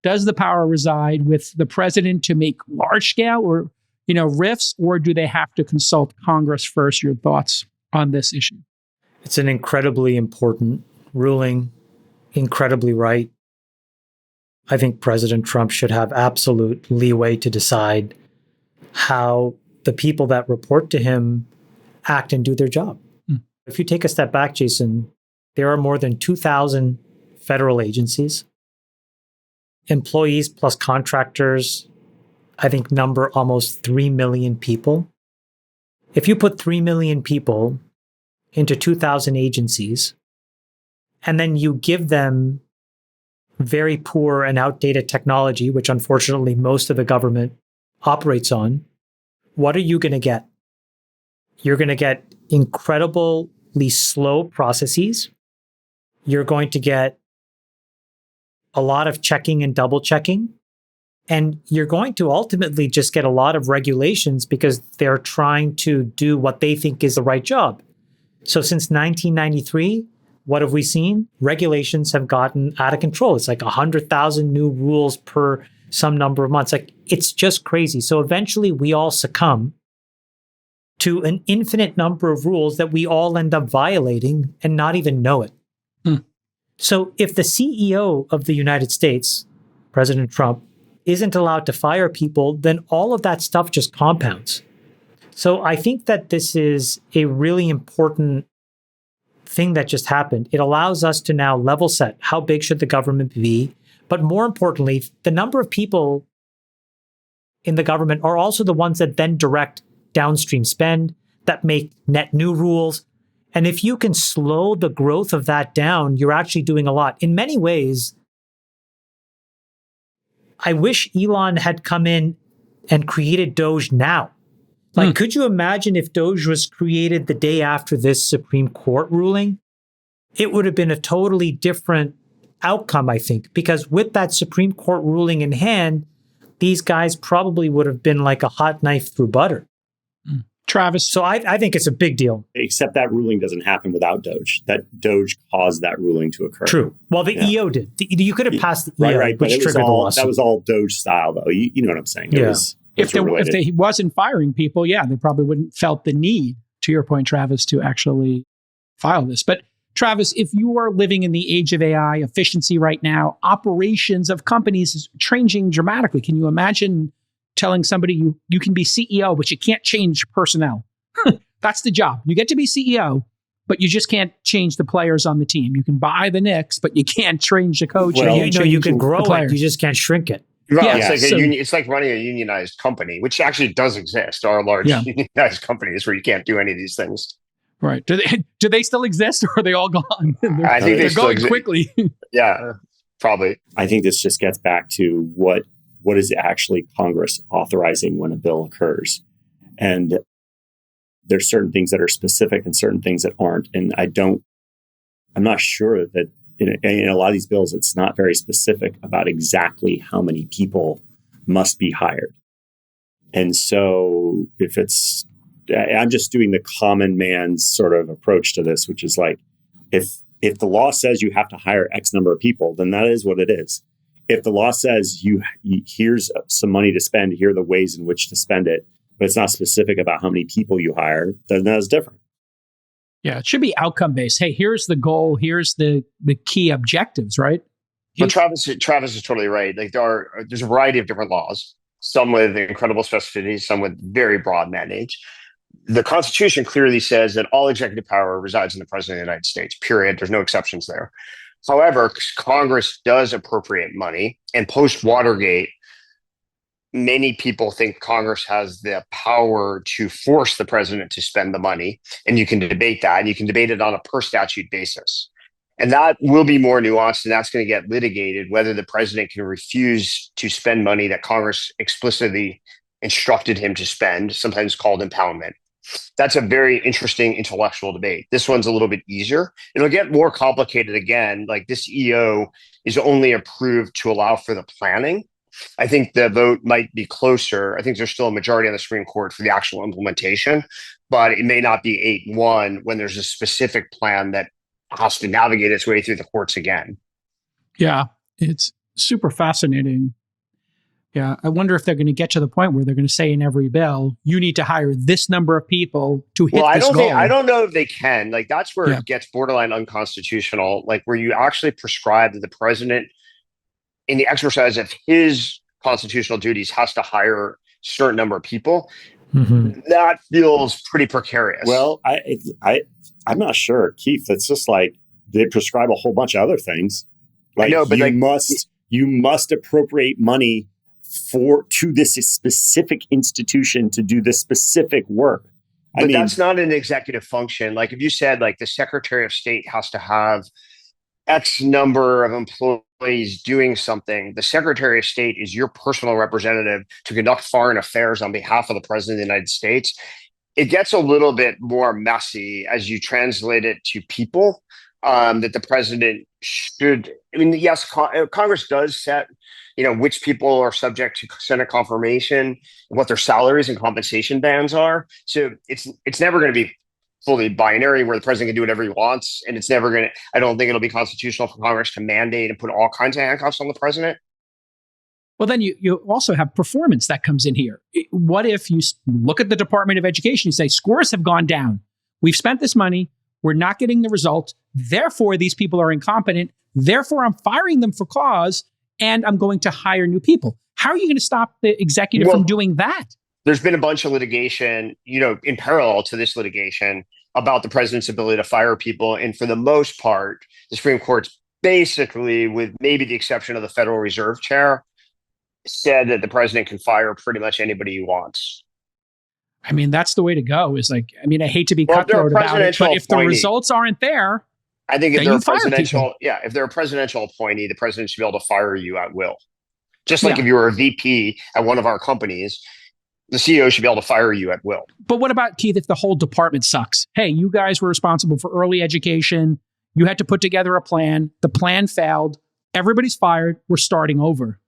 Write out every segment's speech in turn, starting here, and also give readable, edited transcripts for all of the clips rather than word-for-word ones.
Does the power reside with the president to make large scale or, rifts, or do they have to consult Congress first? Your thoughts on this issue? It's an incredibly important ruling, incredibly right. I think President Trump should have absolute leeway to decide how the people that report to him act and do their job. If you take a step back, Jason, there are more than 2,000 federal agencies. Employees plus contractors, I think, number almost 3 million people. If you put 3 million people into 2,000 agencies, and then you give them very poor and outdated technology, which unfortunately most of the government operates on, what are you going to get? You're going to get incredibly slow processes. You're going to get a lot of checking and double checking. And you're going to ultimately just get a lot of regulations because they're trying to do what they think is the right job. So since 1993, what have we seen? Regulations have gotten out of control. It's like 100,000 new rules per some number of months. Like, it's just crazy. So eventually we all succumb to an infinite number of rules that we all end up violating and not even know it. So if the CEO of the United States, President Trump, isn't allowed to fire people, then all of that stuff just compounds. So I think that this is a really important thing that just happened. It allows us to now level set how big should the government be, but more importantly, the number of people in the government are also the ones that then direct downstream spend, that make net new rules. And if you can slow the growth of that down, you're actually doing a lot. In many ways, I wish Elon had come in and created Doge now. Like, could you imagine if Doge was created the day after this Supreme Court ruling? It would have been a totally different outcome, I think, because with that Supreme Court ruling in hand, these guys probably would have been like a hot knife through butter. Travis. So I think it's a big deal. Except that ruling doesn't happen without Doge. That Doge caused that ruling to occur. True. Well, the EO did. You could have passed the EO, right, which but triggered the lawsuit. That was all Doge style, though. You know what I'm saying? If he wasn't firing people, they probably wouldn't felt the need, to your point, Travis, to actually file this. But Travis, if you are living in the age of AI, efficiency right now, operations of companies is changing dramatically. Can you imagine telling somebody you can be CEO, but you can't change personnel? That's the job. You get to be CEO, but you just can't change the players on the team. You can buy the Knicks, but you can't change the coach. Well, you can grow it. You just can't shrink it. Right. It's like running a unionized company, which actually does exist. There are large unionized companies where you can't do any of these things. Right. Do they still exist, or are they all gone? I think they're going quickly. Yeah, probably. I think this just gets back to what is actually Congress authorizing when a bill occurs. And there's certain things that are specific and certain things that aren't. And I'm not sure that in a lot of these bills, it's not very specific about exactly how many people must be hired. And so I'm just doing the common man's sort of approach to this, which is like, if the law says you have to hire X number of people, then that is what it is. If the law says here's some money to spend, here are the ways in which to spend it, but it's not specific about how many people you hire, then that's different. Yeah, it should be outcome based. Hey, here's the goal. Here's the key objectives, right? But Travis is totally right. Like there's a variety of different laws, some with incredible specificity, some with very broad mandates. The Constitution clearly says that all executive power resides in the President of the United States, period. There's no exceptions there. However, Congress does appropriate money, and post-Watergate, many people think Congress has the power to force the president to spend the money, and you can debate that, and you can debate it on a per statute basis. And that will be more nuanced, and that's going to get litigated, whether the president can refuse to spend money that Congress explicitly instructed him to spend, sometimes called impoundment. That's a very interesting intellectual debate. This one's a little bit easier. It'll get more complicated again. Like, this EO is only approved to allow for the planning. I think the vote might be closer. I think there's still a majority on the Supreme Court for the actual implementation, but it may not be 8-1 when there's a specific plan that has to navigate its way through the courts again. Yeah, it's Super fascinating. Yeah, I wonder if they're going to get to the point where they're going to say in every bill, you need to hire this number of people to hit this goal. I don't know if they can. Like, that's where it gets borderline unconstitutional, like where you actually prescribe that the president, in the exercise of his constitutional duties, has to hire a certain number of people. Mm-hmm. That feels pretty precarious. Well, I'm not sure, Keith. It's just like they prescribe a whole bunch of other things. Like, I know, but you must appropriate money to this specific institution to do this specific work. But that's not an executive function. Like, if you said, like, the Secretary of State has to have X number of employees doing something, the Secretary of State is your personal representative to conduct foreign affairs on behalf of the President of the United States. It gets a little bit more messy as you translate it to people, that the president should. I mean, yes, Congress does set, which people are subject to Senate confirmation, what their salaries and compensation bands are. So it's never going to be fully binary where the president can do whatever he wants. And it's never going to, I don't think it'll be constitutional for Congress to mandate and put all kinds of handcuffs on the president. Well, then you also have performance that comes in here. What if you look at the Department of Education, you say, scores have gone down. We've spent this money. We're not getting the results. Therefore, these people are incompetent. Therefore, I'm firing them for cause, and I'm going to hire new people. How are you going to stop the executive from doing that? There's been a bunch of litigation, in parallel to this litigation about the president's ability to fire people. And for the most part, the Supreme Court's basically, with maybe the exception of the Federal Reserve chair, said that the president can fire pretty much anybody he wants. I mean, that's the way to go. Is like, I hate to be cutthroat about it, but if the results aren't there, I think if they're if they're a presidential appointee, the president should be able to fire you at will. Just like if you were a VP at one of our companies, the CEO should be able to fire you at will. But what about, Keith, if the whole department sucks? Hey, you guys were responsible for early education. You had to put together a plan. The plan failed. Everybody's fired. We're starting over.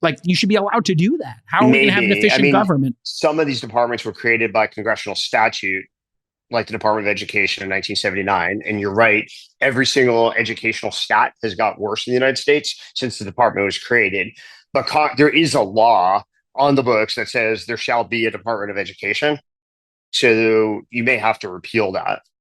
Like, you should be allowed to do that. How are we going to have an efficient government? Some of these departments were created by congressional statute, like the Department of Education in 1979. And you're right, every single educational stat has got worse in the United States since the department was created. But there is a law on the books that says there shall be a Department of Education. So you may have to repeal that.